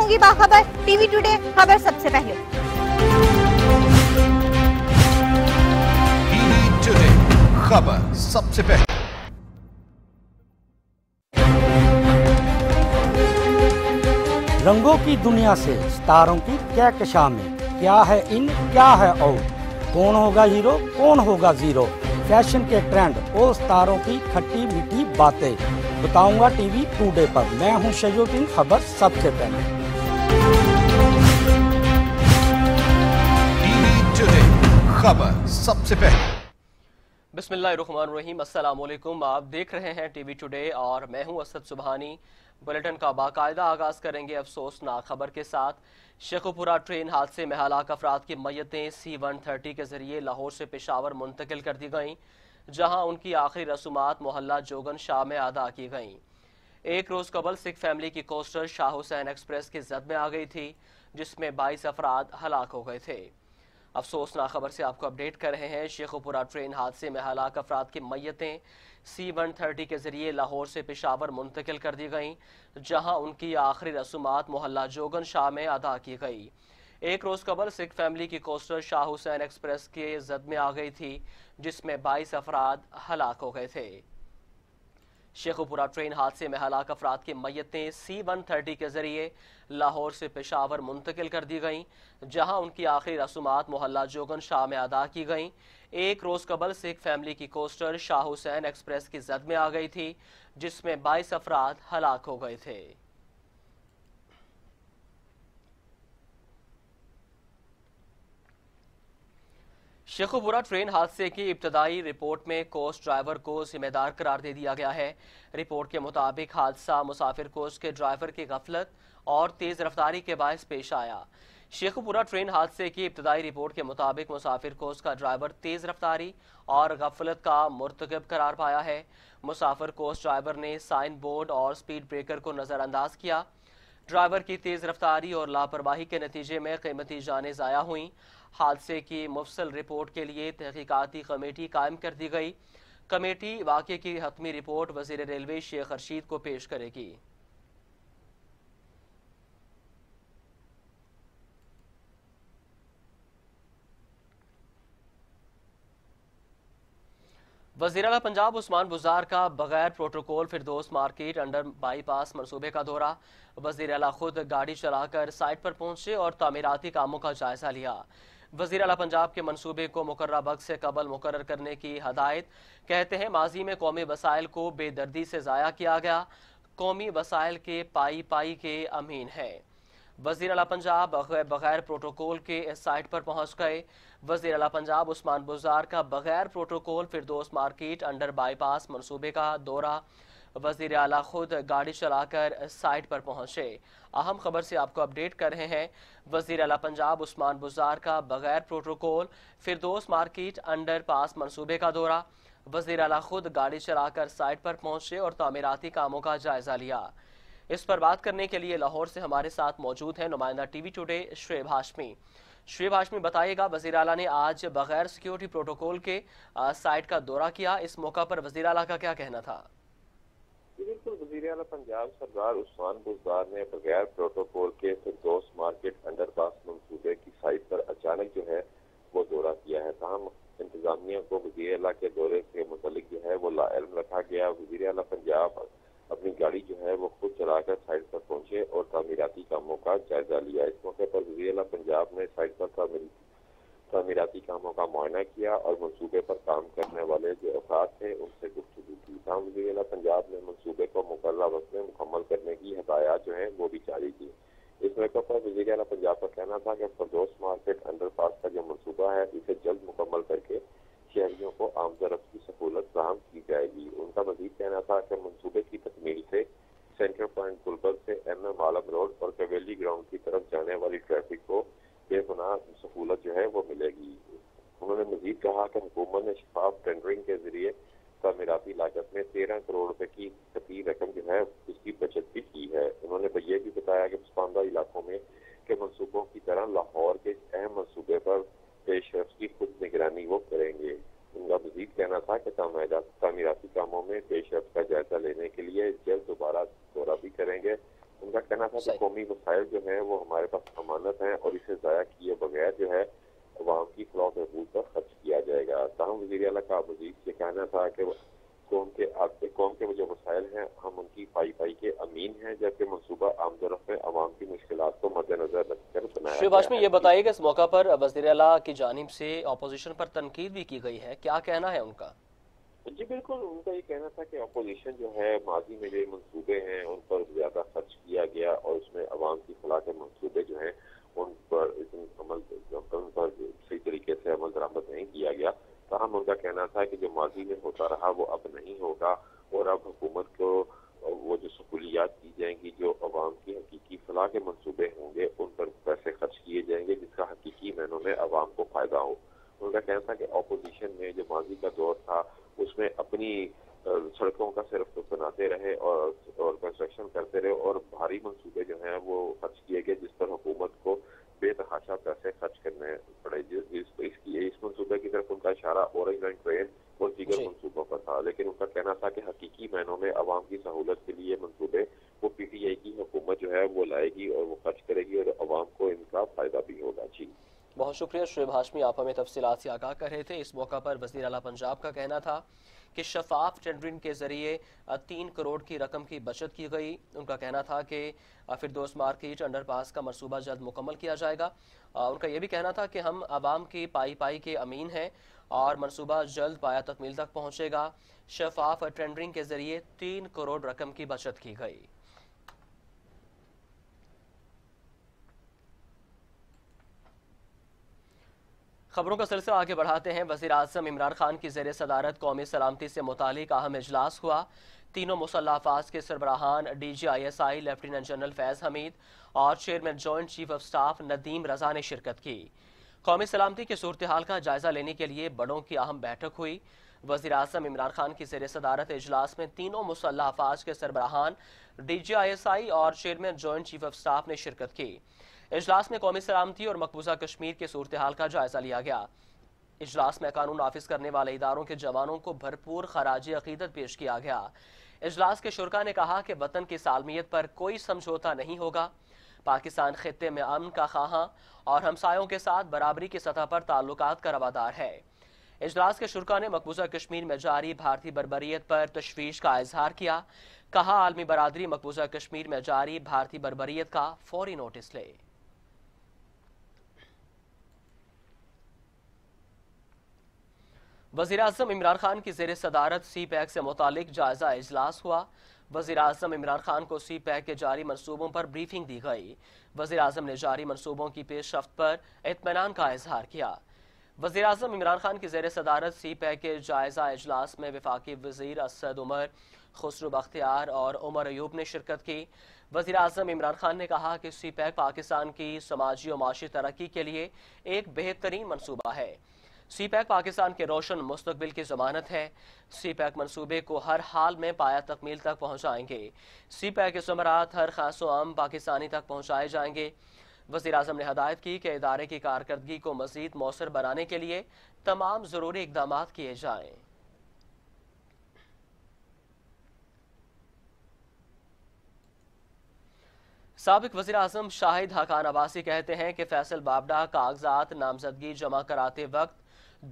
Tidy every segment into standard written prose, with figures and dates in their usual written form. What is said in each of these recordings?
होंगी बाखबर TV today खबर सबसे पहले। टीवी टुडे खबर सबसे पहले। रंगों की दुनिया से सितारों की कहकशां, क्या है इन क्या है आउट, कौन होगा हीरो कौन होगा जीरो, फैशन के ट्रेंड और सितारों की खट्टी मीठी बातें बताऊंगा टीवी टुडे पर। मैं हूं शजोद्दीन, खबर सबसे पहले। टीवी टुडे खबर सबसे पहले। बिस्मिल्लाहिर्रहमानिर्रहीम, अस्सलाम वालेकुम। आप देख रहे हैं टीवी टुडे और मैं हूं असद सुबहानी। बुलेटिन का बाकायदा आगाज करेंगे अफसोसनाक खबर के साथ। शेखुपुरा ट्रेन हादसे में हलाक अफराद की मैयतें C-130 के जरिए लाहौर से पेशावर मुंतकिल कर दी गईं, जहां उनकी आखिरी रसूमात मोहल्ला जोगन शाह में अदा की गईं। एक रोज कबल सिख फैमिली की कोस्टर शाह हुसैन एक्सप्रेस की जद में आ गई थी, जिसमें 22 अफराद हलाक हो गए थे। अफसोसनाक खबर से आपको अपडेट कर रहे हैं। शेखुपुरा ट्रेन हादसे में हलाक अफराद की मैयतें C-130 के जरिए लाहौर से पेशावर मुंतकिल कर दी गईं, जहां उनकी आखिरी रसूमात मोहल्ला जोगन शाह में अदा की गई। एक रोज कबल सिख फैमिली की कोस्टर शाह हुसैन एक्सप्रेस के जद में आ गई थी, जिसमें 22 अफराद हलाक हो गए थे। शेखुपुरा ट्रेन हादसे में हलाक अफराद की मैयतें C-130 के जरिए लाहौर से पेशावर मुंतकिल कर दी गईं, जहां उनकी आखिरी रसूमात मोहल्ला जोगन शाह में अदा की गईं। एक रोज कबल सिख फैमिली की कोस्टर शाह हुसैन एक्सप्रेस की जद में आ गई थी, जिसमें 22 अफराद हलाक हो गए थे। शेखुपुरा ट्रेन हादसे की इब्तदाई रिपोर्ट में कोच ड्राइवर को जिम्मेदार करार दे दिया गया है। रिपोर्ट के मुताबिक हादसा मुसाफिर कोच के ड्राइवर की गफलत और तेज रफ्तारी के बायस पेश आया। शेखुपुरा ट्रेन हादसे की इब्तदाई रिपोर्ट के मुताबिक मुसाफिर कोच का ड्राइवर तेज रफ्तारी और गफलत का मुर्तकब करार पाया है। मुसाफिर कोच ड्राइवर ने साइन बोर्ड और स्पीड ब्रेकर को नजरअंदाज किया। ड्राइवर की तेज रफ्तारी और लापरवाही के नतीजे में कीमती जानें ज़ाया हुई। हादसे की मुफस्सल रिपोर्ट के लिए तहकीकाती कमेटी कायम कर दी गई। कमेटी वाक़े की हतमी रिपोर्ट वज़ीर रेलवे शेख रशीद को पेश करेगी। वज़ीर आला पंजाब उस्मान बुज़दार का बगैर प्रोटोकॉल फिरदौस मार्केट अंडर बाईपास मनसूबे का दौरा। वज़ीर आला खुद गाड़ी चलाकर साइट पर पहुंचे और तामीराती कामों का जायजा लिया। वज़ीर आला पंजाब के मनसूबे को मुकर्रर वक्त से कबल मुकर्रर करने की हदायत। कहते हैं माजी में कौमी वसाइल को बेदर्दी से ज़ाया किया गया, कौमी वसाइल के पाई पाई के अमीन है। वज़ीर आला पंजाब बगैर प्रोटोकॉल के इस साइट पर पहुंच गए। वज़ीर आला पंजाब उस्मान बुज़दार का बगैर प्रोटोकॉल फिरदौस मार्केट अंडर बाईपास मनसूबे का दौरा। वज़ीर आला खुद गाड़ी चलाकर साइट पर पहुंचे। अहम खबर से आपको अपडेट कर रहे हैं। वज़ीर आला पंजाब उस्मान बुज़दार का बगैर प्रोटोकॉल फिरदौस मार्केट अंडर पास मनसूबे का दौरा। वज़ीर आला खुद गाड़ी चलाकर साइट पर पहुंचे और तामीराती कामों का जायजा लिया। इस पर बात करने के लिए लाहौर से हमारे साथ मौजूद हैं नुमाइंदा टीवी टुडे शुएब हाशमी। शुएब हाशमी, बताइएगा, वज़ीर आला ने आज बगैर सिक्योरिटी प्रोटोकॉल के साइट का दौरा किया, इस मौका पर वज़ीर आला का क्या कहना था? बिल्कुल, वज़ीर आला पंजाब सरदार उस्मान बुज़दार ने बगैर प्रोटोकॉल के फिरदौस मार्केट अंडरपास मंसूबे की साइट पर अचानक जो है वो दौरा किया है। तमाम इंतजामिया को वज़ीर आला के दौरे से मुतल्लिक जो है वो लाइल्म रखा गया। वज़ीर आला पंजाब अपनी गाड़ी जो है वो खुद चलाकर साइट पर पहुंचे और तामीराती कामों का जायजा लिया। इस मौके पर वज़ीर आला पंजाब ने साइट पर तामीराती कामों का मुआयना किया और मंसूबे पर काम करने वाले जो अफराद थे उनसे गुफ्तगू की। तमाम वज़ीर आला पंजाब ने मंसूबे को मुकर्रर वक्त में मुकम्मल करने की हदायत जो है वो भी जारी की। इस मौके पर वज़ीर आला पंजाब का कहना था कि फिरदौस मार्केट अंडरपास का जो मंसूबा है इसे जल्द मुकम्मल करके शहरियों को आमदरफ्त की सहूलत फराहम की जाएगी। उनका मजीद कहना था कि मंसूबे की तकमील से सेंटर पॉइंट गुलबर्ग से MM आलम रोड और कवेली ग्राउंड की तरफ जाने वाली ट्रैफिक को बेगुनाह सहूलत जो है वो मिलेगी। उन्होंने मजीद कहा कि हुकूमत ने शफाफ टेंडरिंग के जरिए तामीराती लागत में 13 करोड़ रुपए की कती रकम जो है उसकी बचत भी की है। उन्होंने ये भी बताया कि पसमानदा इलाकों में के मनसूबों की तरह लाहौर के अहम मनसूबे पर पेशरफ्त की खुद निगरानी वो करेंगे। उनका मजीद कहना था कि तामीराती कामों में पेशरफ्त का जायजा लेने के लिए जल्द दोबारा दौरा भी करेंगे ان کا کہنا تھا کہ صحیح۔ قومی وسائل جو ہیں وہ ہمارے پاس امانت ہیں اور اسے ضائع کیے بغیر جو ہے عوام کی فلاح و بہبود پر خرچ کیا جائے گا۔ تاہم وزیر اعلیٰ کا مزید یہ کہنا تھا کہ قوم کے جو وسائل ہیں ہم ان کی پائی پائی کے امین ہیں، جبکہ منصوبہ آمد و رفع میں عوام کی مشکلات کو مد نظر رکھ کر بنایا شعیب گیا ہاشمی، ہے۔ یہ بتائیے کہ اس موقع پر وزیر اعلیٰ کی جانب سے اپوزیشن پر تنقید بھی کی گئی ہے، کیا کہنا ہے ان کا؟ جی بالکل، ان کا یہ کہنا تھا کہ اپوزیشن جو ہے ماضی میں جو یہ منصوبے ہیں ان پر زیادہ خرچ کیا گیا اور اس میں عوام کی فلاح کے منصوبے جو ہیں ان پر صحیح طریقے سے عمل درآمد نہیں کیا گیا۔ تاہم ان کا کہنا تھا کہ جو ماضی میں ہوتا رہا وہ اب نہیں ہوگا اور اب حکومت کو وہ جو سہولیات دی جائیں گی، جو عوام کی حقیقی فلاح کے منصوبے ہوں گے ان پر پیسے خرچ کیے جائیں گے جس کا حقیقی معنوں میں عوام کو فائدہ ہو۔ ان کا کہنا تھا کہ اپوزیشن میں جو ماضی کا دور تھا اس میں اپنی سڑکوں کا صرف بناتے رہے اور کنسٹرکشن کرتے رہے اور بھاری منصوبے جو ہیں وہ خرچ کیے گئے جس پر حکومت کو بے تحاشا پیسے خرچ کرنے پڑے۔ اس منصوبے کی طرف ان کا اشارہ اورنج لائن ٹرین اور دیگر منصوبوں پر تھا، لیکن ان کا کہنا تھا کہ حقیقی معنوں میں عوام کی سہولت کے لیے منصوبے وہ پی ٹی آئی کی حکومت جو ہے وہ لائے گی اور وہ خرچ کرے گی اور عوام کو ان کا فائدہ بھی ہوگا۔ جی بہت شکریہ شعیب ہاشمی، آپ ہمیں تفصیلات سے آگاہ کر رہے تھے۔ اس موقع پر وزیر اعلیٰ پنجاب کا کہنا تھا کہ شفاف ٹینڈرنگ کے ذریعے 3 کروڑ کی رقم کی بچت کی گئی۔ ان کا کہنا تھا کہ فردوس مارکیٹ انڈر پاس کا منصوبہ جلد مکمل کیا جائے گا۔ ان کا یہ بھی کہنا تھا کہ ہم عوام کی پائی پائی کے امین ہیں اور منصوبہ جلد پایہ تکمیل تک پہنچے گا۔ شفاف ٹینڈرنگ کے ذریعے 3 کروڑ رقم کی بچت کی گئی۔ خبروں کا سلسلہ آگے بڑھاتے ہیں۔ وزیر اعظم عمران خان کی زیر صدارت قومی سلامتی سے متعلق اہم اجلاس ہوا۔ تینوں مسلح افواج کے سربراہان D G I S I lieutenant general Faiz Hameed اور chairman joint chief of staff Nadeem Raza نے شرکت کی۔ قومی سلامتی کی صورتحال کا جائزہ لینے کے لیے بڑوں کی اہم بیٹھک ہوئی۔ وزیر اعظم عمران خان کی زیر صدارت اجلاس میں تینوں مسلح افواج کے سربراہان ڈی جی آئی ایس آئی اور chairman joint chief of staff نے شرکت کی۔ اجلاس میں قومی سلامتی اور مقبوضہ کشمیر کی صورتحال کا جائزہ لیا گیا۔ اجلاس میں قانون نافذ کرنے والے اداروں کے جوانوں کو بھرپور خراج عقیدت پیش کیا گیا۔ اجلاس کے شرکاء نے کہا کہ وطن کی سالمیت پر کوئی سمجھوتہ نہیں ہوگا۔ پاکستان خطے میں امن کا خواہاں اور ہمسایوں کے ساتھ برابری کی سطح پر تعلقات کا روادار ہے۔ اجلاس کے شرکاء نے مقبوضہ کشمیر میں جاری بھارتی بربریت پر تشویش کا اظہار کیا۔ کہا عالمی برادری مقبوضہ کشمیر میں جاری بھارتی بربریت کا فوری نوٹس لے۔ وزیر اعظم عمران خان کی زیر صدارت سی پیک سے متعلق جائزہ اجلاس ہوا۔ وزیر اعظم عمران خان کو سی پیک کے جاری منصوبوں پر بریفنگ دی گئی۔ وزیر اعظم نے جاری منصوبوں کی پیش رفت پر اطمینان کا اظہار کیا۔ وزیر اعظم عمران خان کی زیر صدارت سی پیک کے جائزہ اجلاس میں وفاقی وزیر اسد عمر، خسرو بختیار اور عمر ایوب نے شرکت کی۔ وزیر اعظم عمران خان نے کہا کہ سی پیک پاکستان کی سماجی و معاشی ترقی کے لیے ایک بہترین منصوبہ ہے۔ سی پیک پاکستان کے روشن مستقبل کی ضمانت ہے۔ سی پیک منصوبے کو ہر حال میں پایہ تکمیل تک پہنچائیں گے۔ سی پیک کے ثمرات ہر خاص و عام پاکستانی تک پہنچائے جائیں گے۔ وزیر اعظم نے ہدایت کی کہ ادارے کی کارکردگی کو مزید مؤثر بنانے کے لیے تمام ضروری اقدامات کیے جائیں۔ سابق وزیر اعظم شاہد حقان عباسی کہتے ہیں کہ فیصل بابڑہ کاغذات نامزدگی جمع کراتے وقت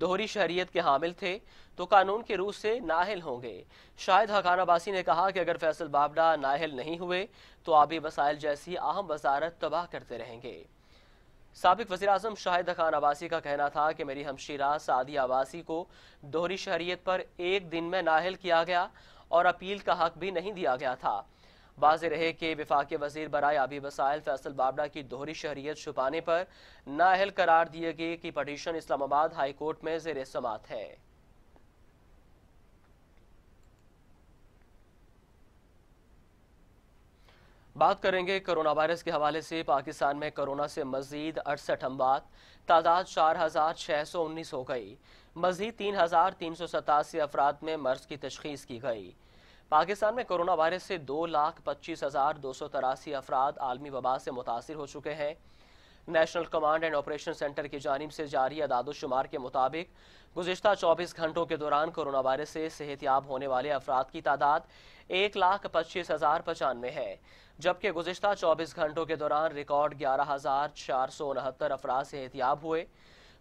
دوہری شہریت کے حامل تھے تو قانون کی روح سے نااہل ہوں گے۔ شاہد حقان عباسی نے کہا کہ اگر فیصل بابڑہ نااہل نہیں ہوئے تو آبی وسائل جیسی اہم وزارت تباہ کرتے رہیں گے۔ سابق وزیر اعظم شاہد حقان عباسی کا کہنا تھا کہ میری ہمشیرہ سعدیہ عباسی کو دوہری شہریت پر ایک دن میں نااہل کیا گیا اور اپیل کا حق بھی نہیں دیا گیا تھا۔ واضح رہے کہ وفاقی وزیر برائے آبی وسائل فیصل بابڑہ کی دوہری شہریت چھپانے پر نااہل قرار دیے گئے کی پٹیشن اسلام آباد ہائی کورٹ میں زیر سماعت ہے۔ بات کریں گے کرونا وائرس کے حوالے سے۔ پاکستان میں کرونا سے مزید 68 اموات، تعداد 4619 ہو گئی۔ مزید 3387 افراد میں مرض کی تشخیص کی گئی۔ پاکستان میں کرونا وائرس سے 2,25,283 افراد عالمی وبا سے متاثر ہو چکے ہیں۔ National command and operation centre کی جانب سے جاری اعداد و شمار کے مطابق گزشتہ 24 گھنٹوں کے دوران کورونا وائرس سے صحت یاب ہونے والے افراد کی تعداد 1,25,095 ہے، جبکہ گزشتہ 24 گھنٹوں کے دوران ریکارڈ 11,469 افراد صحت یاب ہوئے۔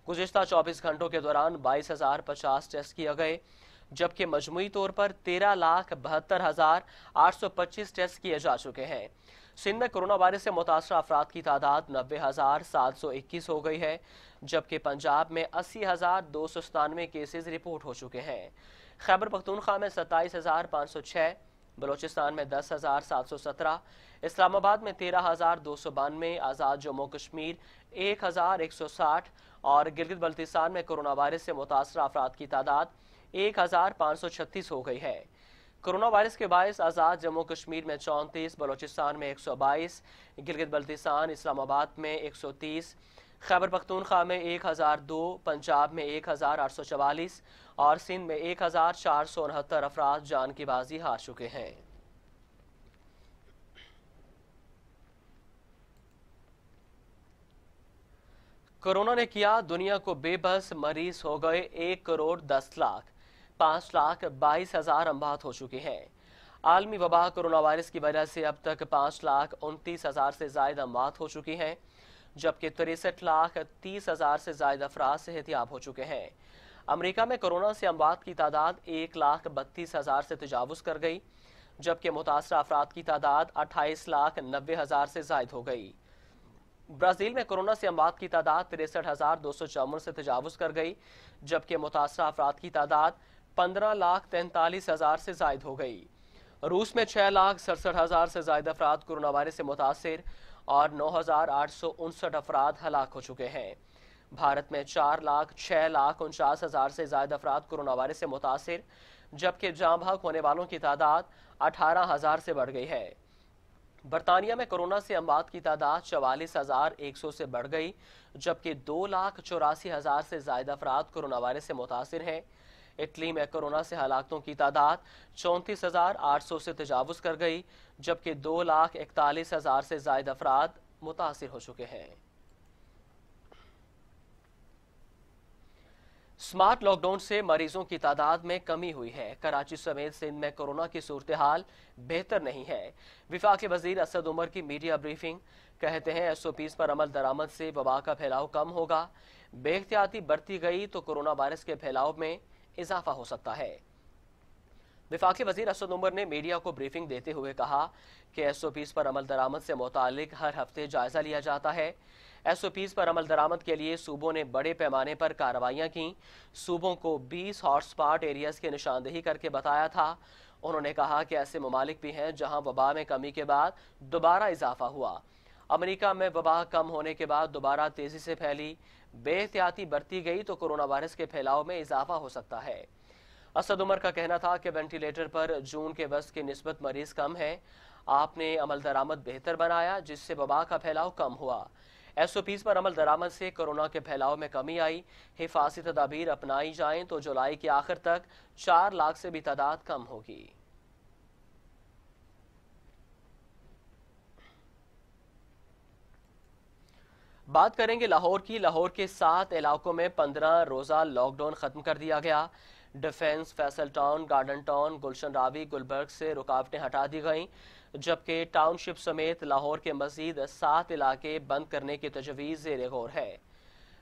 گزشتہ 24 گھنٹوں کے دوران 22,050 ٹیسٹ کیے گئے، جبکہ مجموعی طور پر 13,72,825 ٹیسٹ کیے جا چکے ہیں۔ سندھ میں کورونا وائرس سے متاثرہ افراد کی تعداد 90,721 ہو گئی ہے، جبکہ پنجاب میں 80,297 کیسز رپورٹ ہو چکے ہیں۔ خیبر پختونخوا میں 27,506، بلوچستان میں 10,717، اسلام آباد میں 13,292، آزاد جموں کشمیر 1,160 اور گلگت بلتستان میں کورونا وائرس سے متاثرہ افراد کی تعداد 1,536 ہو گئی ہے۔ کورونا وائرس کے باعث آزاد جموں کشمیر میں 34، بلوچستان میں 122، گلگت بلتستان اسلام آباد میں 130، خیبر پختونخوا میں 1,002، پنجاب میں 1,844 اور سندھ میں 1,469 افراد جان کی بازی ہار چکے ہیں۔ کورونا نے کیا دنیا کو بے بس، مریض ہو گئے 1,10,00,000، 5,22,000 اموات ہو چکی ہیں۔ عالمی وبا کورونا وائرس کی وجہ سے اب تک 5,29,000 سے زائد اموات ہو چکی ہیں، جبکہ 63,30,000 سے زائد افراد صحت یاب ہو چکے ہیں۔ امریکہ میں کورونا سے اموات کی تعداد 1,32,000 سے تجاوز کر گئی، جبکہ متاثرہ افراد کی تعداد 28,90,000 سے زائد ہو گئی۔ برازیل میں کورونا سے اموات کی تعداد 63,254 سے تجاوز کر گئی، جبکہ متاثرہ افراد کی تعداد 15,43,000 سے زائد ہو گئی۔ روس میں 6,67,000 سے زائد افراد کورونا وائرس سے متاثر اور 9,859 افراد ہلاک ہو چکے ہیں۔ بھارت میں 4,06,49,000 سے زائد افراد کورونا وائرس سے متاثر، جبکہ جاں بحق ہونے والوں کی تعداد 18,000 سے بڑھ گئی ہے۔ برطانیہ میں کورونا سے اموات کی تعداد 44,100 سے بڑھ گئی، جبکہ 2,84,000 سے زائد افراد کورونا وائرس سے متاثر ہیں۔ اٹلی میں کورونا سے ہلاکتوں کی تعداد 34,800 سے تجاوز کر گئی، جبکہ 2,41,000 سے زائد افراد متاثر ہو چکے ہیں۔ سمارٹ لاک ڈاؤن سے مریضوں کی تعداد میں کمی ہوئی ہے۔ کراچی سمیت سندھ میں کورونا کی صورتحال بہتر نہیں ہے۔ وفاقی وزیر اسد عمر کی میڈیا بریفنگ، کہتے ہیں SOPs پر عمل درآمد سے وبا کا پھیلاؤ کم ہوگا، بے احتیاطی برتی گئی تو کورونا وائرس کے پھیلاؤ میں اضافہ ہو سکتا ہے۔ وفاقی وزیر اسد عمر نے میڈیا کو بریفنگ دیتے ہوئے کہا کہ SOPs پر عمل درآمد سے متعلق ہر ہفتے جائزہ لیا جاتا ہے۔ SOPs پر عمل درآمد کے لیے صوبوں نے بڑے پیمانے پر کارروائیاں کیں۔ صوبوں کو 20 ہاٹ سپاٹ ایریاز کی نشاندہی کر کے بتایا تھا۔ انہوں نے کہا کہ ایسے ممالک بھی ہیں جہاں وبا میں کمی کے بعد دوبارہ اضافہ ہوا۔ امریکہ میں وبا کم ہونے کے بعد دوبارہ تیزی سے پھیلی، بے احتیاطی برتی گئی تو کورونا وائرس کے پھیلاؤ میں اضافہ ہو سکتا ہے۔ اسد عمر کا کہنا تھا کہ وینٹی لیٹر پر جون کے وسط کی نسبت مریض کم ہیں۔ آپ نے عمل درآمد بہتر بنایا جس سے وبا کا پھیلاؤ کم ہوا۔ SOPs پر عمل درآمد سے کورونا کے پھیلاؤ میں کمی آئی۔ حفاظتی تدابیر اپنائی جائیں تو جولائی کے آخر تک 4 لاکھ سے بھی تعداد کم ہوگی۔ بات کریں گے لاہور کی۔ لاہور کے 7 علاقوں میں 15 روزہ لاک ڈاؤن ختم کر دیا گیا۔ Defence, Faisal town, garden town, Gulshan Ravi, Gulberg سے رکاوٹیں ہٹا دی گئیں، جبکہ ٹاؤن شپ سمیت لاہور کے مزید 7 علاقے بند کرنے کی تجویز زیر غور ہے۔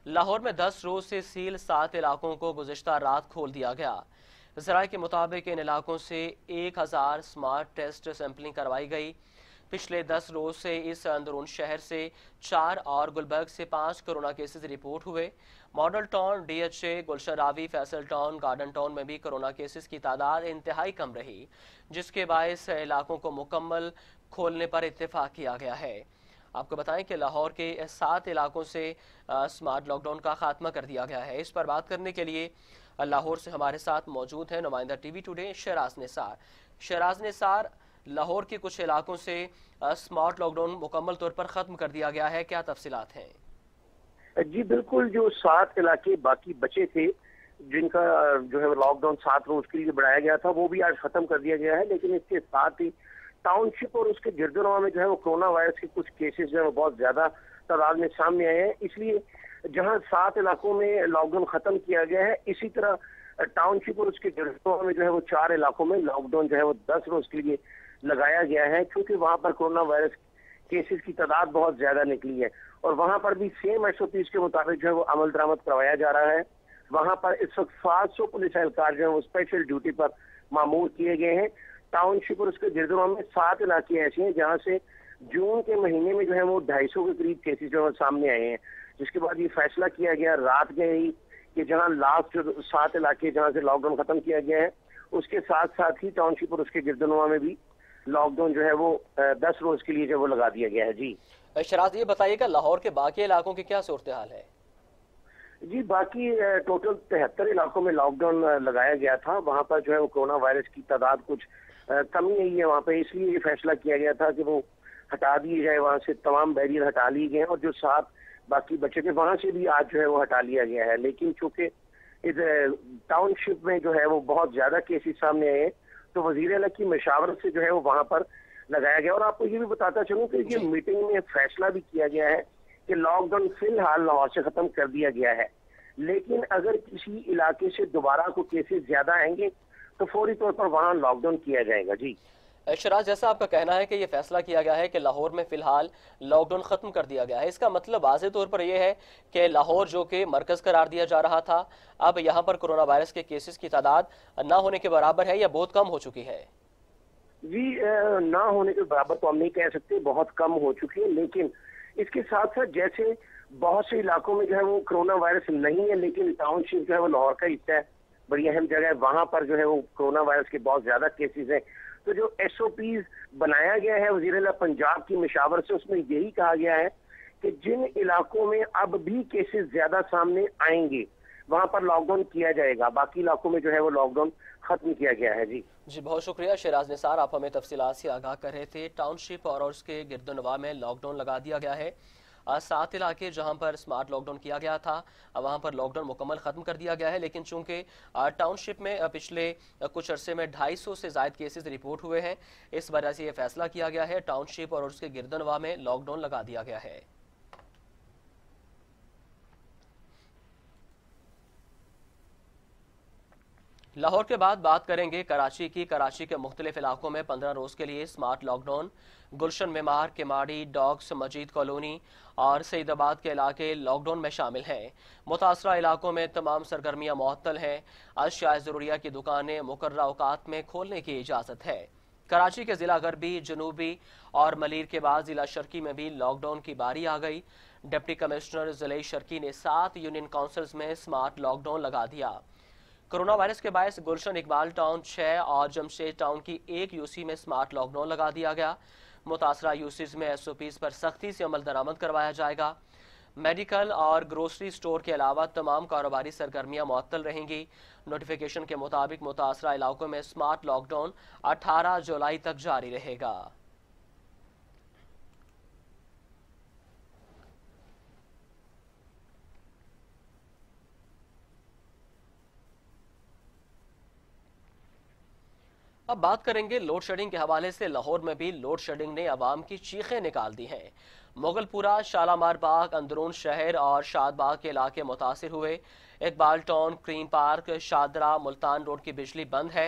لاہور میں 10 روز سے سیل 7 علاقوں کو گزشتہ رات کھول دیا گیا۔ ذرائع کے مطابق ان علاقوں سے 1,000 سمارٹ ٹیسٹ سیمپلنگ کروائی گئی۔ پچھلے 10 روز سے اس اندرون شہر سے 4 اور گلبرگ سے 5 کورونا کیسز رپورٹ ہوئے۔ ماڈل ٹاؤن، DHA، گلشن راوی، فیصل ٹاؤن، گارڈن ٹاؤن میں بھی کورونا کیسز کی تعداد انتہائی کم رہی، جس کے باعث علاقوں کو مکمل کھولنے پر اتفاق کیا گیا ہے۔ آپ کو بتائیں کہ لاہور کے 7 علاقوں سے سمارٹ لاک ڈاؤن کا خاتمہ کر دیا گیا ہے۔ اس پر بات کرنے کے لیے لاہور سے ہمارے ساتھ موجود ہیں نمائندہ ٹی وی ٹوڈے شہراز نثار۔ شہراز نثار، لاہور کے کچھ علاقوں سے سمارٹ لاک ڈاؤن مکمل طور پر ختم کر دیا گیا ہے، کیا تفصیلات ہیں؟ جی بالکل، جو 7 علاقے باقی بچے تھے جن کا جو ہے لاک ڈاؤن 7 روز کے لیے بڑھایا گیا تھا وہ بھی آج ختم کر دیا گیا ہے، لیکن اس کے ساتھ ہی टाउनशिप और उसके गिरदनवा में जो है वो कोरोना वायरस के कुछ केसेस जो है वो बहुत ज्यादा तादाद में सामने आए हैं। इसलिए जहां 7 इलाकों में लॉकडाउन खत्म किया गया है, इसी तरह टाउनशिप और उसके गिरदनवा में जो है वो 4 इलाकों में लॉकडाउन जो है वो 10 रोज के लिए लगाया गया है, क्योंकि वहां पर कोरोना वायरस केसेस की तादाद बहुत ज्यादा निकली है और वहां पर भी सेम SOPs के मुताबिक जो है वो अमल दरामद करवाया जा रहा है। वहां पर इस वक्त 700 पुलिस एहलकार जो है वो स्पेशल ड्यूटी पर मामूर किए गए हैं। टाउनशिप और उसके गिरदनवा में 7 इलाके ऐसे हैं जहां से जून के महीने में जो है वो 250 के करीब केसेस जो है सामने आए हैं, जिसके बाद ये फैसला किया गया रात में ही कि जहां लास्ट 7 इलाके जहां से लॉकडाउन खत्म किया गया है, उसके साथ साथ ही टाउनशिप और उसके गिरदनवा में भी लॉकडाउन जो है वो 10 रोज के लिए जो वो लगा दिया गया है। जी शराज, ये बताइएगा लाहौर के बाकी इलाकों की क्या सूरत हाल है? जी, बाकी टोटल 73 इलाकों में लॉकडाउन लगाया गया था। वहां पर जो है वो कोरोना वायरस की तादाद कुछ कमी आई है वहां पे, इसलिए ये फैसला किया गया था कि वो हटा दिए जाए, वहां से तमाम बैरियर हटा लिए गए और जो 7 बाकी बचे थे वहां से भी आज जो है वो हटा लिया गया है। लेकिन चूंकि इस टाउनशिप में जो है वो बहुत ज्यादा केसेस सामने आए तो वजीर आला की मशावरत से जो है वो वहां पर लगाया गया। और आपको ये भी बताता चलूं कि ये मीटिंग में फैसला भी किया गया है कि लॉकडाउन फिलहाल लाहौर से खत्म कर दिया गया है, लेकिन अगर किसी इलाके से दोबारा को केसेस ज्यादा आएंगे तो फौरी तौर पर वहां लॉकडाउन किया जाएगा। जी शराज, जैसा आपका कहना है कि ये फैसला किया गया है कि लाहौर में फिलहाल लॉकडाउन खत्म कर दिया गया है, इसका मतलब वाज़ेह तौर पर यह है कि लाहौर जो कि मरकज करार दिया जा रहा था, अब यहाँ पर कोरोना वायरस के केसेस की तादाद ना होने के बराबर है या बहुत कम हो चुकी है? जी, ना होने के बराबर तो हम नहीं कह सकते, बहुत कम हो चुकी है। लेकिन इसके साथ साथ जैसे बहुत से इलाकों में जो है वो कोरोना वायरस नहीं है, लेकिन टाउनशिप जो है वो लाहौर का हिस्सा है, बड़ी अहम जगह है, वहां पर जो है वो कोरोना वायरस के बहुत ज्यादा केसेस हैं। तो जो SOPs बनाया गया है वज़ीर आला पंजाब की मशावरत से, उसमें यही कहा गया है कि जिन इलाकों में अब भी केसेस ज्यादा सामने आएंगे वहां पर लॉकडाउन किया जाएगा, बाकी इलाकों में जो है वो लॉकडाउन खत्म किया गया है। जी बहुत शुक्रिया शराज निसार, आप हमें तफसीलात से आगाह कर रहे थे। टाउनशिप और उसके गिरदनवा में लॉकडाउन लगा दिया गया है। 7 इलाके जहां पर स्मार्ट लॉकडाउन किया गया था वहां पर लॉकडाउन मुकम्मल खत्म कर दिया गया है, लेकिन चूंकि टाउनशिप में पिछले कुछ अरसे में 250 से ज़ायद केसेस रिपोर्ट हुए हैं, इस वजह से यह फैसला किया गया है, टाउनशिप और उसके गिरदनवा में लॉकडाउन लगा दिया गया है। लाहौर के बाद बात करेंगे कराची की। कराची के मुख्तलिफ इलाकों में 15 रोज के लिए स्मार्ट लॉकडाउन। गुलशन मेमार, केमाड़ी, डॉग्स, मजीद कॉलोनी और सईदाबाद के इलाके लॉकडाउन में शामिल हैं। मुतासरा इलाकों में तमाम सरगर्मियां मुअत्तल हैं। अशियाए ज़रूरिया की दुकानें मुकर्रर औकात में खोलने की इजाज़त है। कराची के जिला गरबी, जनूबी और मलीर के बाद जिला शर्की में भी लॉकडाउन की बारी आ गई। डिप्टी कमिश्नर जिले शर्की ने 7 यूनियन काउंसिल्स में स्मार्ट लॉकडाउन लगा दिया। कोरोना वायरस के बायस गुलशन इकबाल टाउन 6 और जमशेद टाउन की 1 UC में स्मार्ट लॉकडाउन लगा दिया गया। मुतासरा UCs में SOPs पर सख्ती से अमल दरामद करवाया जाएगा। मेडिकल और ग्रोसरी स्टोर के अलावा तमाम कारोबारी सरगर्मियां मुअत्तल रहेंगी। नोटिफिकेशन के मुताबिक मुतासरा इलाकों में स्मार्ट लॉकडाउन 18 जुलाई तक जारी रहेगा। अब बात करेंगे लोड शेडिंग के हवाले से। लाहौर में भी लोड शेडिंग ने आवाम की चीखें निकाल दी हैं। मुगलपुरा, शालामार बाग, अंदरून शहर और शादबाग के इलाके मुतासिर हुए। Iqbal town, cream park, Shahdara, Multan road की बिजली बंद है।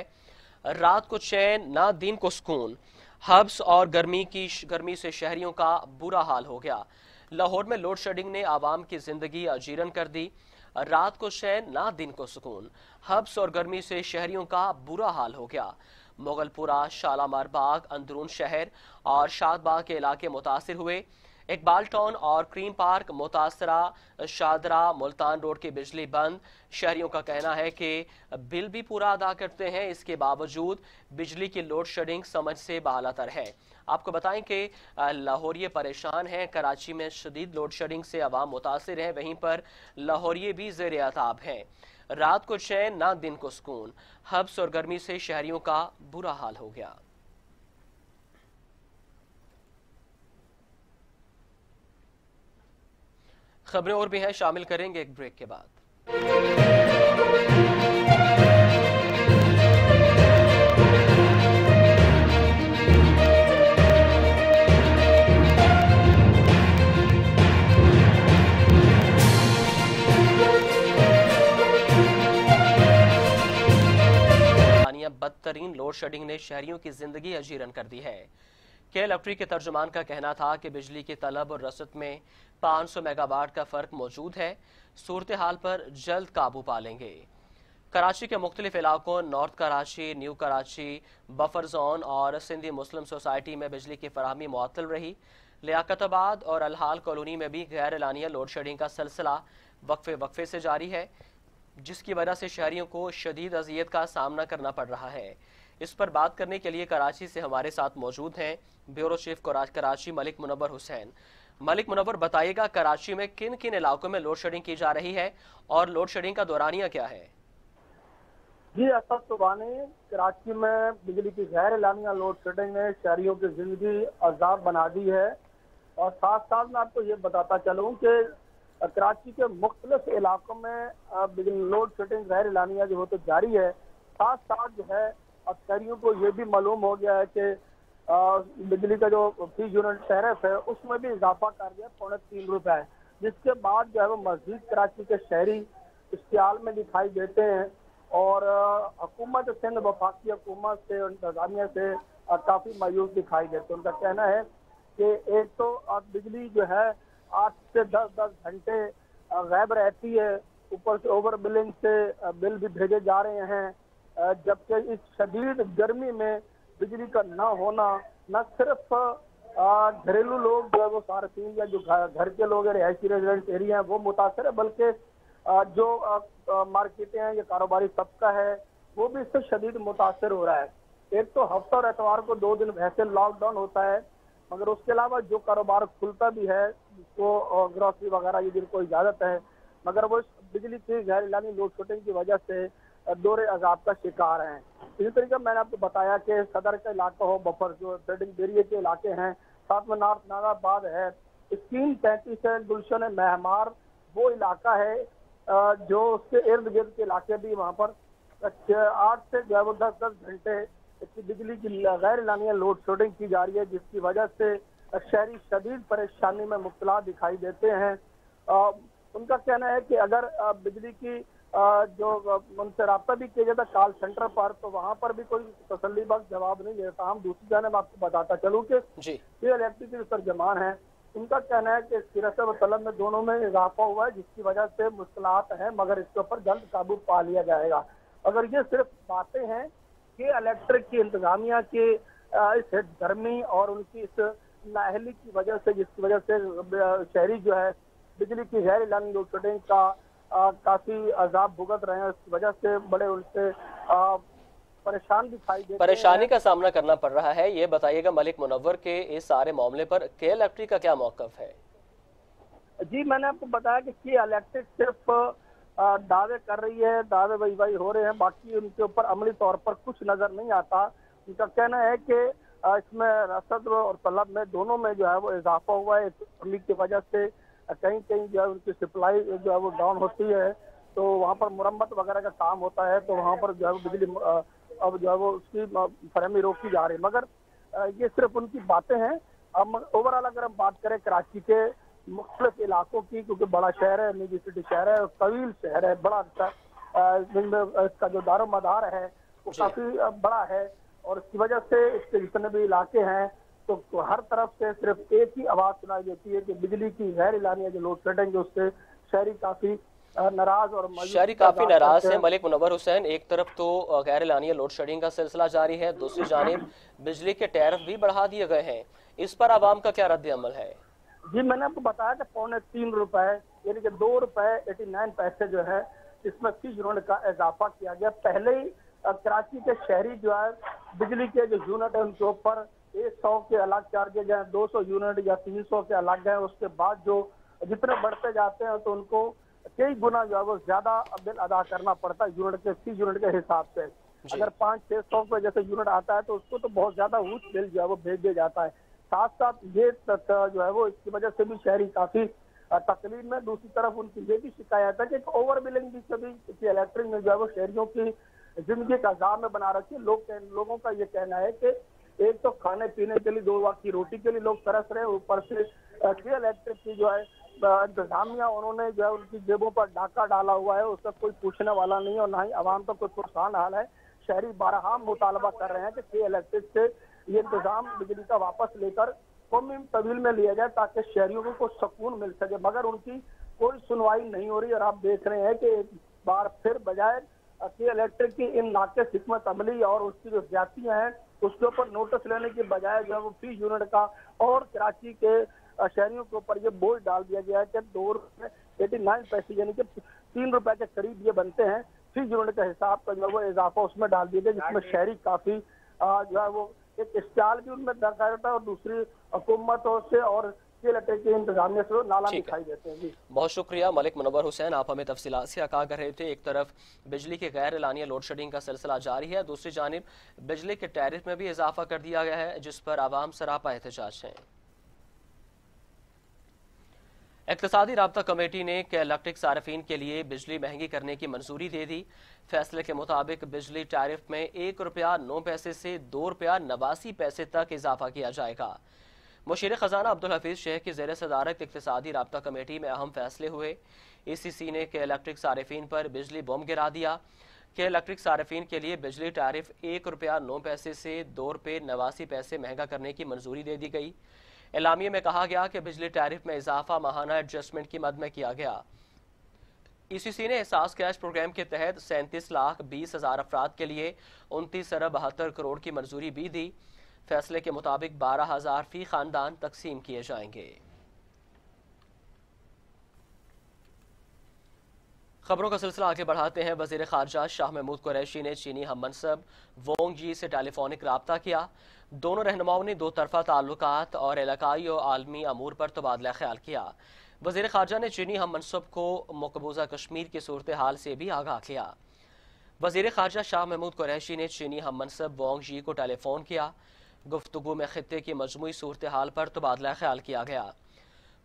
रात को चैन, ना दिन को सुकून। हब्स और गर्मी से शहरियों का बुरा हाल हो गया। लाहौर में लोड शेडिंग ने आवाम की जिंदगी अजीरन कर दी। रात को चैन, ना दिन को सुकून। हब्स और गर्मी से शहरियों का बुरा हाल हो गया। मुगलपुरा, शालामार बाग, अंदरून शहर और शादबाग के इलाके मुतासिर हुए। इकबाल टाउन और क्रीम पार्क मुतासरा, शादरा, मुल्तान रोड की बिजली बंद। शहरियों का कहना है कि बिल भी पूरा अदा करते हैं, इसके बावजूद बिजली की लोड शेडिंग समझ से बालातर है। आपको बताएं कि लाहौरिये परेशान हैं। कराची में शदीद लोड शेडिंग से अवाम मुतासिर हैं, वहीं पर लाहौरिये भी ज़ेर अताब हैं। रात को चैन, ना दिन को सुकून। हब्स और गर्मी से शहरियों का बुरा हाल हो गया। खबरें और भी हैं, शामिल करेंगे एक ब्रेक के बाद। तरीन लोड शेडिंग ने शहरियों की जिंदगी अजीरन कर दी है। के इलेक्ट्रिक के तर्जुमान का कहना था कि बिजली की तलब और रसद में 500 मेगावाट का फर्क मौजूद है, सूरत हाल पर जल्द काबू पा लेंगे। कराची के मुख्तलिफ इलाकों north Karachi, new Karachi, buffer zone और सिंधी मुस्लिम सोसाइटी में बिजली की फराहमी मुअत्तल रही। लियाकताबाद और अलहाल कॉलोनी में भी गैर एलानिया लोड शेडिंग का सिलसिला वक्फे से जारी है, जिसकी वजह से शहरियों को शदीद अजियत का सामना करना पड़ रहा है। इस पर बात करने के लिए कराची से हमारे साथ मौजूद हैं ब्यूरो चीफ कराची मलिक मुनव्वर हुसैन। मलिक मुनव्वर, बताइएगा कराची में किन किन इलाकों में लोड शेडिंग की जा रही है और लोड शेडिंग का दौरानिया क्या है? जी असद सुबहानी, कराची में बिजली की गैर एलानिया लोड शेडिंग ने शहरियों की जिंदगी अजाब बना दी है। और साथ साथ मैं आपको ये बताता चलूँ कि कराची के मुख्तलिफ इलाकों में बिजली लोड शेडिंग गैर एलानिया जो हो तो जारी है। साथ साथ जो है अब शहरियों को ये भी मालूम हो गया है कि बिजली का जो फी यूनिट टैरिफ है उसमें भी इजाफा कर दिया ₹3.25 रुपए, जिसके बाद जो है वो मस्जिद कराची के शहरी इश्तियाल में दिखाई देते हैं और हुकूमत सिंध वफाकी हुकूमत से इंतजामिया से काफ़ी मायूस दिखाई देते हैं। उनका कहना है कि एक तो बिजली जो है 8 से 10 घंटे गायब रहती है, ऊपर से ओवर बिलिंग से बिल भी भेजे जा रहे हैं, जबकि इस शदीद गर्मी में बिजली का ना होना न सिर्फ घरेलू लोग जो है वो सार्फिन या जो घर के लोग रिहायशी रेजिडेंट एरिया हैं वो मुतासर है, बल्कि जो मार्केटें हैं या कारोबारी तबका है वो भी इससे शदीद मुतासर हो रहा है। एक तो हफ्ता और एतवार को 2 दिन वैसे लॉकडाउन होता है, मगर उसके अलावा जो कारोबार खुलता भी है जिसको ग्रोसरी वगैरह ये जिनको इजाजत है, मगर वो बिजली की गैर एलानी लोड शेडिंग की वजह से दौरे अजाब का शिकार हैं। इसी तरीके मैंने आपको बताया कि सदर का इलाका हो, बफर जो ट्रेडिंग एरिया के इलाके हैं, साथ में नॉर्थ नागाबाद है, स्कीम 33 है, गुलशन महमार वो इलाका है जो उसके इर्द गिर्द के इलाके भी वहाँ पर 8 से 10 घंटे बिजली की गैर एलानिया लोड शेडिंग की जा रही है, जिसकी वजह से शहरी शदीद परेशानी में मुब्तला दिखाई देते हैं। उनका कहना है कि अगर बिजली की जो उनसे रब्ता भी किया जाता कॉल सेंटर पर तो वहाँ पर भी कोई तसल्ली बख्श जवाब नहीं देता। हम दूसरी जानब आपको बताता चलूँ कि ये इलेक्ट्रिक के तर्जमान है, उनका कहना है कि किरत व तलब में दोनों में इजाफा हुआ है, जिसकी वजह से मुश्किलात हैं, मगर इसके ऊपर जल्द काबू पा लिया जाएगा। अगर ये सिर्फ बातें हैं कि इलेक्ट्रिक की इंतजामिया की इस गर्मी और उनकी इस नाअहली की वजह से, जिसकी वजह से शहरी जो है बिजली की गैर एलानी लोड शेडिंग का काफी अजाब भुगत रहे हैं, इसकी वजह से बड़े उनसे परेशान दिखाई देते हैं, परेशानी का सामना करना पड़ रहा है। ये बताइएगा मलिक मुनव्वर के इस सारे मामले पर के इलेक्ट्रिक का क्या मौकफ है? जी मैंने आपको बताया कि के इलेक्ट्रिक सिर्फ दावे कर रही है, दावे वही हो रहे हैं, बाकी उनके ऊपर अमली तौर पर कुछ नजर नहीं आता। उनका कहना है कि इसमें रसद और तलब में दोनों में जो है वो इजाफा हुआ है, गर्मी की वजह से कहीं कहीं जो है उनकी सप्लाई जो है वो डाउन होती है, तो वहाँ पर मुरम्मत वगैरह का काम होता है, तो वहाँ पर जो है बिजली अब जो है वो उसकी फरहमी रोकी जा रही है। मगर ये सिर्फ उनकी बातें हैं। अब ओवरऑल अगर हम बात करें कराची के मुख्तलिफ इलाकों की, क्योंकि बड़ा शहर है, निजी सिटी शहर है, तवील शहर है, बड़ा इसका जो दारो मदार है वो काफी बड़ा है, और इसकी वजह से इसके जितने भी इलाके हैं तो हर तरफ से सिर्फ एक ही आवाज सुनाई देती है कि बिजली की गैर एलानिया जो लोड शेडिंग उससे शहरी काफी नाराज और शहरी काफी नाराज है। मलिक मुनव्वर हुसैन, एक तरफ तो गैर एलानिया लोड शेडिंग का सिलसिला जारी है, दूसरी जानिब बिजली के टैरिफ भी बढ़ा दिए गए हैं, इस पर आवाम का क्या रद्द अमल है? जी मैंने आपको बताया कि ₹3.25 रुपए यानी कि ₹2.89 जो है इसमें फी यूनिट का इजाफा किया गया। पहले ही कराची के शहरी जो है बिजली के जो यूनिट है उनके ऊपर 100 के अलग चार्जेज हैं, 200 यूनिट या 300 के अलग हैं, उसके बाद जो जितने बढ़ते जाते हैं तो उनको कई गुना जो है वो ज्यादा बिल अदा करना पड़ता है यूनिट के फी यूनिट के हिसाब से। अगर 500-600 पे जैसे यूनिट आता है तो उसको तो बहुत ज्यादा ऊंच बिल जो है वो भेज दिया जाता है। साथ साथ ये जो है वो इसकी वजह से भी शहरी काफी तकलीफ में। दूसरी तरफ उनकी ये भी शिकायत है कि ओवर बिलिंग भी सभी इलेक्ट्रिक में जो है वो शहरियों की जिंदगी का अजाब में बना रखी है। लोगों का ये कहना है कि एक तो खाने पीने के लिए 2 वक्त की रोटी के लिए लोग तरस रहे हैं, ऊपर से इलेक्ट्रिक की जो है इंतजामिया उन्होंने जो है उनकी जेबों पर डाका डाला हुआ है, उसका कोई पूछने वाला नहीं और ना ही आवाम का कोई परेशान हाल है। शहरी बारहा मुतालबा कर रहे हैं कि के इलेक्ट्रिक से ये इंतजाम बिजली का वापस लेकर कौमी तवील में लिया जाए ताकि शहरियों को सुकून मिल सके, मगर उनकी कोई सुनवाई नहीं हो रही। और आप देख रहे हैं कि एक बार फिर बजाय के इलेक्ट्रिक की इन नाक़िस हिकमत अमली और उसकी जो ज्यादतियां हैं उसके ऊपर नोटिस लेने के बजाय जो है वो फी यूनिट का और कराची के शहरियों के ऊपर ये बोझ डाल दिया गया है कि 2 रुपये 89 पैसे यानी कि 3 रुपए के करीब ये बनते हैं। फी यूनिट का हिसाब का जो है वो इजाफा उसमें डाल दिया गया, जिसमें शहरी काफी जो है वो एक स्टाल भी उनमें दर्शाया जाता है और दूसरी हुकूमतों से और के इंतजामिया से नाला दिखाई देते हैं। जी बहुत शुक्रिया मलिक मुनव्वर हुसैन, आप हमें तफसीलात से आगाह कर रहे थे। एक तरफ बिजली के गैर एलानिया लोड शेडिंग का सिलसिला जारी है, दूसरी जानिब बिजली के टैरिफ में भी इजाफा कर दिया गया है, जिस पर आवाम सरापा एहतजाज है। इक्तिसादी राब्ता कमेटी ने के इलेक्ट्रिक सार्फिन के लिए बिजली महंगी करने की मंजूरी दे दी। फैसले के मुताबिक बिजली टैरिफ में 1 रुपया 9 पैसे से 2 रुपया 89 पैसे तक इजाफा किया जाएगा। मुशीर खजाना अब्दुल हफीज शेख की ज़ेर सदारत इक्तिसादी राब्ता कमेटी में अहम फैसले हुए। ECC ने के इलेक्ट्रिक सार्फिन पर बिजली बम गिरा दिया। के इलेक्ट्रिक सार्फिन के लिए बिजली टैरिफ 1 रुपया 9 पैसे से 2 रुपये 89 पैसे महंगा करने की मंजूरी दे दी गई। एलामिये में कहा गया कि बिजली टैरिफ में इजाफा माहाना एडजस्टमेंट की मद में किया गया। ECC ने एहसास कैश प्रोग्राम के तहत 37,20,000 अफराद के लिए 29 अरब 72 करोड़ की मंजूरी भी दी। फैसले के मुताबिक 12,000 फी खानदान तकसीम किए जाएंगे। खबरों का सिलसिला आगे बढ़ाते हैं। वजीर खारजा शाह महमूद कुरैशी ने चीनी हम मनसब वोंग जी से टेलीफोनिक रब्ता किया। दोनों रहनुमाओं ने 2 तरफा ताल्लुकात और इलाकाई और आलमी अमूर पर तबादला ख्याल किया। वजीर खारजा ने चीनी हम मनसब को मकबूजा कश्मीर की सूरत हाल से भी आगाह किया। वजीर खारजा शाह महमूद कुरैशी ने चीनी हम मनसब वोंग जी को टेलीफोन किया। गुफ्तगू में खित्ते की मजमूई सूरत हाल पर तबादला ख्याल किया गया।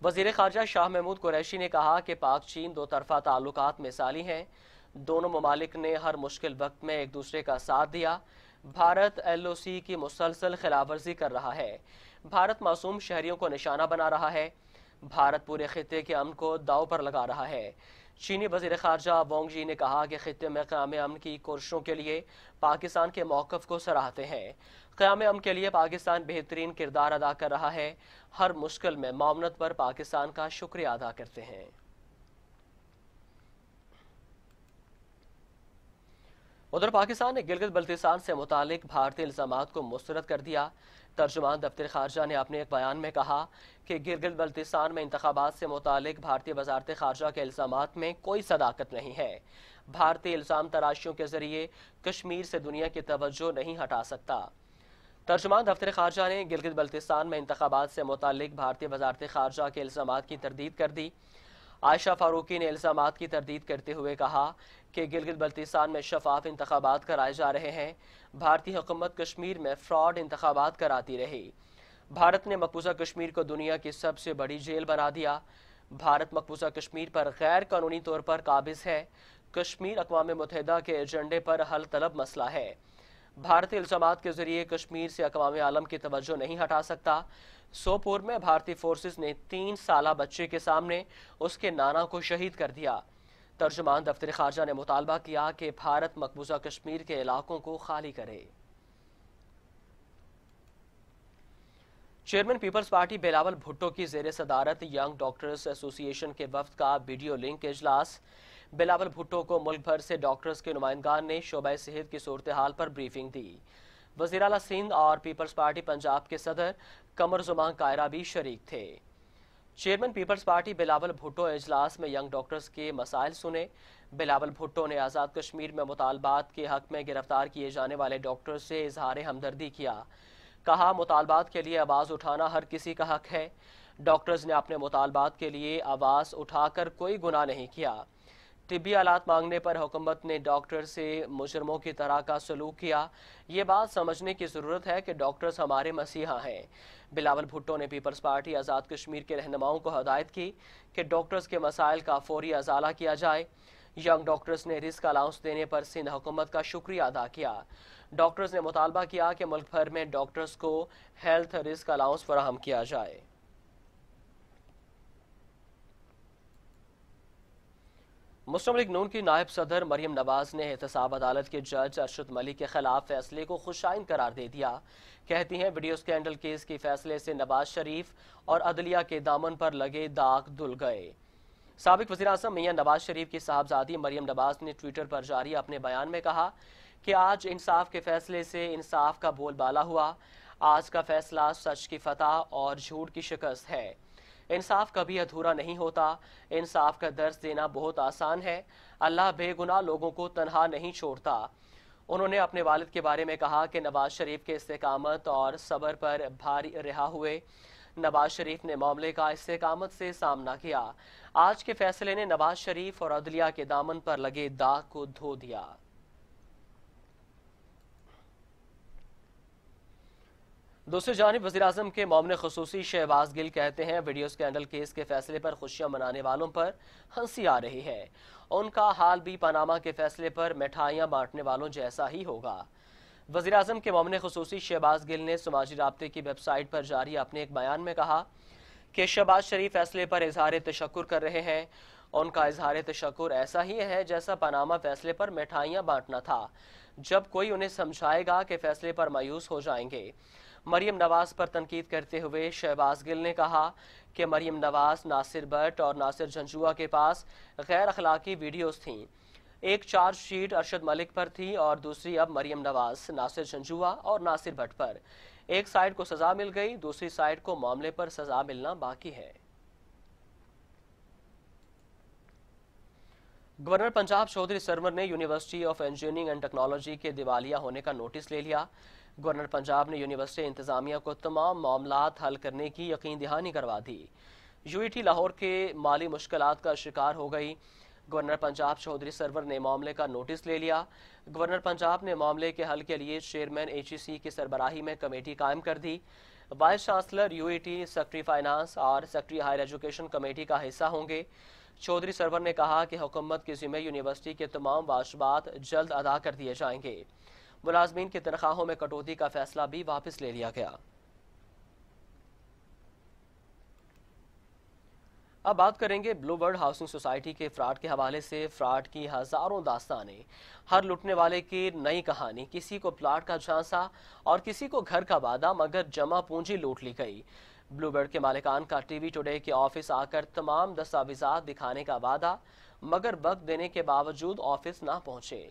वजीर खारजा शाह महमूद कुरैशी ने कहा कि पाक चीन 2 तरफा ताल्लुकात मिसाली हैं। दोनों ममालिक ने हर मुश्किल वक्त में एक दूसरे का साथ दिया। भारत LOC की मुसलसल खिलाफवर्जी कर रहा है। भारत मासूम शहरियों को निशाना बना रहा है। भारत पूरे खित्ते के अमन को दाव पर लगा रहा है। चीनी वजीर खारजा वोंग जी ने कहा कि खित्ते में क़याम अमन की कोशिशों के लिए पाकिस्तान के मौक़िफ़ को सराहते हैं। क़याम अमन के लिए पाकिस्तान बेहतरीन किरदार अदा कर रहा है। हर मुश्किल में मामनत पर पाकिस्तान का शुक्रिया अदा करते हैं। उधर पाकिस्तान ने गिलगित बल्तिस्तान से मुतालिक भारतीय इल्ज़ामात को मुस्तरद कर दिया। तर्जुमान दफ्तर खारजा ने अपने एक बयान में कहा कि गिलगित बल्तिस्तान में इंतखाबात से मुतालिक भारतीय वजारत खारजा के इल्ज़ामात में कोई सदाकत नहीं है। भारतीय इल्ज़ाम तराशियों के जरिए कश्मीर से दुनिया की तवज्जो नहीं हटा सकता। तर्जुमान दफ्तर खारजा ने गिलगित बल्तिस्तान में इंतखाबात से मुतालिक भारतीय वजारत खारजा के इल्ज़ामात की तरदीद कर दी। आयशा फारूकी ने इल्ज़ामात की तरदीद करते हुए कहा कि गिलगित बल्तिस्तान में शफाफ इंतखाबात कराए जा रहे हैं। भारतीय हुकूमत कश्मीर में फ्रॉड इंतखाबात कराती रही। भारत ने मकबूजा कश्मीर को दुनिया की सबसे बड़ी जेल बना दिया। भारत मकबूजा कश्मीर पर गैर कानूनी तौर पर काबिज है। कश्मीर अक़वाम मुत्तहिदा के एजेंडे पर हल तलब मसला है। भारतीय इल्ज़ामात के जरिए कश्मीर से अक़वाम आलम की तवज्जो नहीं हटा सकता। सोपोर में भारतीय फोर्सेस ने 3 साला बच्चे के सामने उसके नाना को शहीद कर दिया। तर्जुमान दफ्तर खारजा ने मुतालबा किया कि भारत मकबूजा कश्मीर के इलाकों को खाली करे। Chairman People's Party Bilawal Bhutto की ज़ेर सदारत यंग डॉक्टर्स एसोसिएशन के वफ्द का वीडियो लिंक इजलास। बिलावल भुट्टो को मुल्क भर से डॉक्टर्स के नुमाइंदान ने शोबा सेहत की सूरत हाल पर ब्रीफिंग दी। वज़ीर आला सिंध और पीपल्स पार्टी पंजाब के सदर कमर जुमान कायरा भी शरीक थे। Chairman People's Party Bilawal Bhutto इजलास में यंग डॉक्टर्स के मसाइल सुने। बिलावल भुट्टो ने आज़ाद कश्मीर में मुतालबात के हक में गिरफ्तार किए जाने वाले डॉक्टर्स से इजहार हमदर्दी किया। कहा, मुतालबात के लिए आवाज़ उठाना हर किसी का हक है। डॉक्टर्स ने अपने मुतालबात के लिए आवाज़ उठाकर कोई गुनाह नहीं किया। तिब्बी आलात मांगने पर हुकूमत ने डॉक्टर से मुजरमों की तरह का सलूक किया। ये बात समझने की ज़रूरत है कि डॉक्टर्स हमारे मसीहा हैं। बिलावल भुट्टो ने पीपल्स पार्टी आज़ाद कश्मीर के रहनुमाओं को हदायत की कि डॉक्टर्स के मसाइल का फौरी अजाला किया जाए। यंग डॉक्टर्स ने रिस्क अलाउंस देने पर सिंध हुकूमत का शुक्रिया अदा किया। डॉक्टर्स ने मुतालबा किया कि मुल्क भर में डॉक्टर्स को हेल्थ रिस्क अलाउंस फराहम किया जाए। मुस्लिम लीग नून की नायब सदर मरियम नवाज ने एहतसाब अदालत के जज अरशद मलिक के खिलाफ फैसले को खुशाइन करार दे दिया। कहती हैं वीडियो स्कैंडल केस के फैसले से नवाज शरीफ और अदलिया के दामन पर लगे दाग धुल गए। साबिक वज़ीर-ए-आज़म मियां नवाज शरीफ की साहबजादी मरियम नवाज ने ट्विटर पर जारी अपने बयान में कहा कि आज इंसाफ के फैसले से इंसाफ का बोलबाला हुआ। आज का फैसला सच की फतह और झूठ की शिकस्त है। इंसाफ कभी अधूरा नहीं होता। इंसाफ का दर्स देना बहुत आसान है। अल्लाह बेगुनाह लोगों को तन्हा नहीं छोड़ता। उन्होंने अपने वालिद के बारे में कहा कि नवाज शरीफ के इस्तेकामत और सब्र पर भारी रिहा हुए। नवाज शरीफ ने मामले का इस्तेकामत से सामना किया। आज के फैसले ने नवाज शरीफ और अदलिया के दामन पर लगे दाग को धो दिया। दूसरी जानिब वज़ीर-ए-आज़म के मामले ख़ुसूसी शहबाज गिल कहते हैं वीडियो स्कैंडल केस के फैसले पर खुशियां मनाने वालों पर हंसी आ रही है। उनका हाल भी पनामा के फैसले पर मिठाइयां बांटने वालों जैसा ही होगा। वज़ीर-ए-आज़म के मामले ख़ुसूसी शहबाज गिल ने समाजी राब्ते की वेबसाइट पर जारी अपने एक बयान में कहा कि शहबाज शरीफ फैसले पर इजहार तशक्कुर कर रहे हैं। उनका इजहार तशक्कुर ऐसा ही है जैसा पनामा फैसले पर मिठाइयां बांटना था। जब कोई उन्हें समझाएगा कि फैसले पर मायूस हो जाएंगे। मरियम नवाज पर तनकीद करते हुए शहबाज गिल ने कहा कि मरियम नवाज, नासिर भट्ट और नासिर झंझुआ के पास गैर अखलाकी वीडियोस थीं। एक चार्जशीट अरशद मलिक पर थी और दूसरी अब मरियम नवाज, नासिर झंझुआ और नासिर भट्ट पर। एक साइड को सजा मिल गई, दूसरी साइड को मामले पर सजा मिलना बाकी है। गवर्नर पंजाब चौधरी सरवर ने university of engineering and technology के दिवालिया होने का नोटिस ले लिया। गवर्नर पंजाब ने यूनिवर्सिटी इंतजामिया को तमाम मामलात हल करने की यकीन दहानी करवा दी। यूईटी लाहौर के माली मुश्किलात का शिकार हो गई। गवर्नर पंजाब चौधरी सरवर ने मामले का नोटिस ले लिया। गवर्नर पंजाब ने मामले के हल के लिए चेयरमैन HEC की सरबराही में कमेटी कायम कर दी। Vice chancellor UET, secretary finance और सेक्रेटरी हायर एजुकेशन कमेटी का हिस्सा होंगे। चौधरी सरवर ने कहा कि हुकूमत के जिम्मे यूनिवर्सिटी के तमाम वाजिबात जल्द अदा कर दिए जाएंगे। मुलाजमीन की तनख्वाहों में कटौती का फैसला भी वापस ले लिया गया। अब बात करेंगे ब्लू बर्ड हाउसिंग सोसाइटी के फ्रॉड के हवाले से। फ्रॉड की हजारों दास्तानें, हर लुटने वाले की नई कहानी। किसी को प्लाट का झांसा और किसी को घर का वादा, मगर जमा पूंजी लूट ली गई। ब्लू बर्ड के मालिकान का टीवी टुडे के ऑफिस आकर तमाम दस्तावेजात दिखाने का वादा, मगर वक्त देने के बावजूद ऑफिस ना पहुंचे।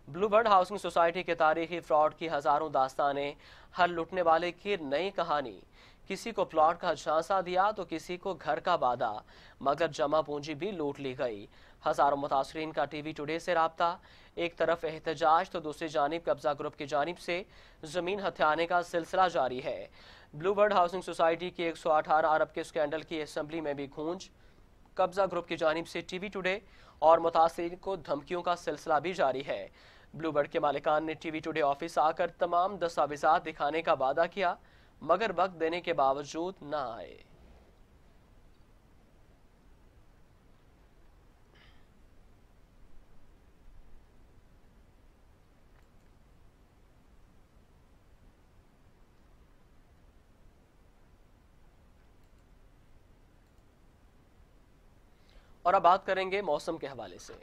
ब्लू बर्ड हाउसिंग सोसाइटी के तारीखी फ्रॉड की हजारों दास्तानें, हर लुटने वाले की नई कहानी। किसी को प्लॉट का झांसा दिया तो किसी को घर का वादा, मगर जमा पूंजी भी लूट ली गई। हजारों मुतासरीन का टीवी टुडे से राब्ता। एक तरफ एहतजाज तो दूसरी जानिब कब्जा ग्रुप की जानिब से जमीन हथियाने का सिलसिला जारी है। ब्लू बर्ड हाउसिंग सोसाइटी की 118 अरब के स्कैंडल की असेंबली में भी गूंज। कब्जा ग्रुप की जानिब से टीवी टुडे और मुतासरीन को धमकियों का सिलसिला भी जारी है। ब्लू बर्ड के मालिकान ने टीवी टुडे ऑफिस आकर तमाम दस्तावेजात दिखाने का वादा किया, मगर वक्त देने के बावजूद ना आए। और अब बात करेंगे मौसम के हवाले से।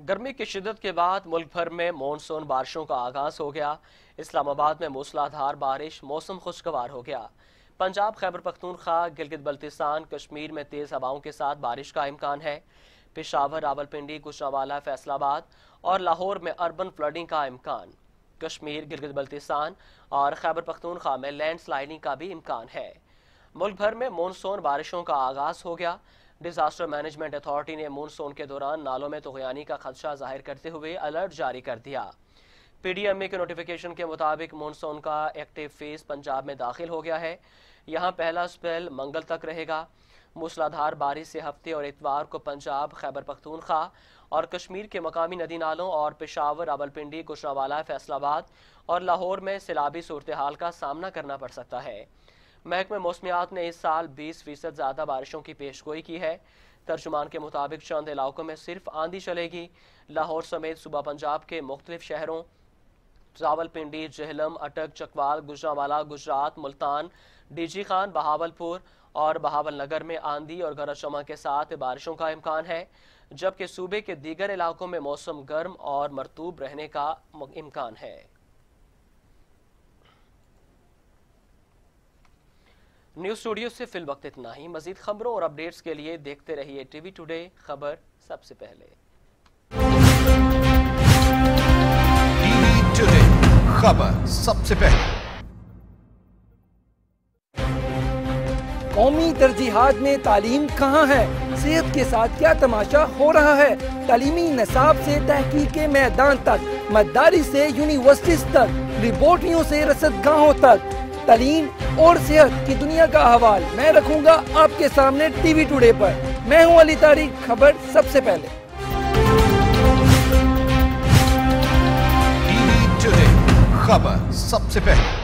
गर्मी की शिद्दत के बाद मुल्क भर में मानसून बारिशों का आगाज हो गया। इस्लामाबाद में मूसलाधार बारिश, मौसम खुशगवार हो गया। पंजाब, खैबर पख्तूनख्वा, गिलगित बल्तिस्तान, कश्मीर में तेज हवाओं के साथ बारिश का इम्कान है। पेशावर, रावलपिंडी, गुजरांवाला, फैसलाबाद और लाहौर में अर्बन फ्लडिंग का इम्कान। कश्मीर, गिलगित बल्तिस्तान और खैबर पख्तूनख्वा में लैंड स्लाइडिंग का भी इम्कान है। मुल्क भर में मानसून बारिशों का आगाज हो गया। डिजास्टर मैनेजमेंट अथॉरिटी ने मानसून के दौरान नालों में तगयानी का खदशा जाहिर करते हुए अलर्ट जारी कर दिया। PDMA के नोटिफिकेशन के मुताबिक मानसून का एक्टिव फेज पंजाब में दाखिल हो गया है। यहाँ पहला स्पेल मंगल तक रहेगा। मूसलाधार बारिश से हफ्ते और इतवार को पंजाब, खैबर पख्तूनख्वा और कश्मीर के मकामी नदी नालों और पेशावर, रावलपिंडी, गुजरांवाला, फैसलाबाद और लाहौर में सैलाबी सूरत हाल का सामना करना पड़ सकता है। महकमे मौसमियात ने इस साल 20% ज़्यादा बारिशों की पेशगोई की है। तर्जुमान के मुताबिक चंद इलाकों में सिर्फ आंधी चलेगी। लाहौर समेत सूबा पंजाब के मुख्तलिफ शहरों रावलपिंडी, जेहलम, अटक, चकवाल, गुजरांवाला, गुजरात, मुल्तान, डीजी खान, बहावलपुर और बहावल नगर में आंधी और गरज चमक के साथ बारिशों का इम्कान है, जबकि सूबे के दीगर इलाकों में मौसम गर्म और मरतूब रहने का इम्कान है। न्यूज़ स्टूडियो से फिल वक्त इतना ही। मजीद खबरों और अपडेट्स के लिए देखते रहिए टीवी टुडे, खबर सबसे पहले। टीवी टुडे, खबर सबसे पहले। कौमी तरजीहात में तालीम कहाँ है? सेहत के साथ क्या तमाशा हो रहा है? तालीमी निसाब से तहकीक के मैदान तक, मदारिस से यूनिवर्सिटीज तक, रिपोर्टियों से रसदगाहों तक, तालीम और सेहत की दुनिया का अहवाल मैं रखूंगा आपके सामने टीवी टुडे पर। मैं हूं अली तारिक, खबर सबसे पहले। टीवी टुडे, खबर सबसे पहले।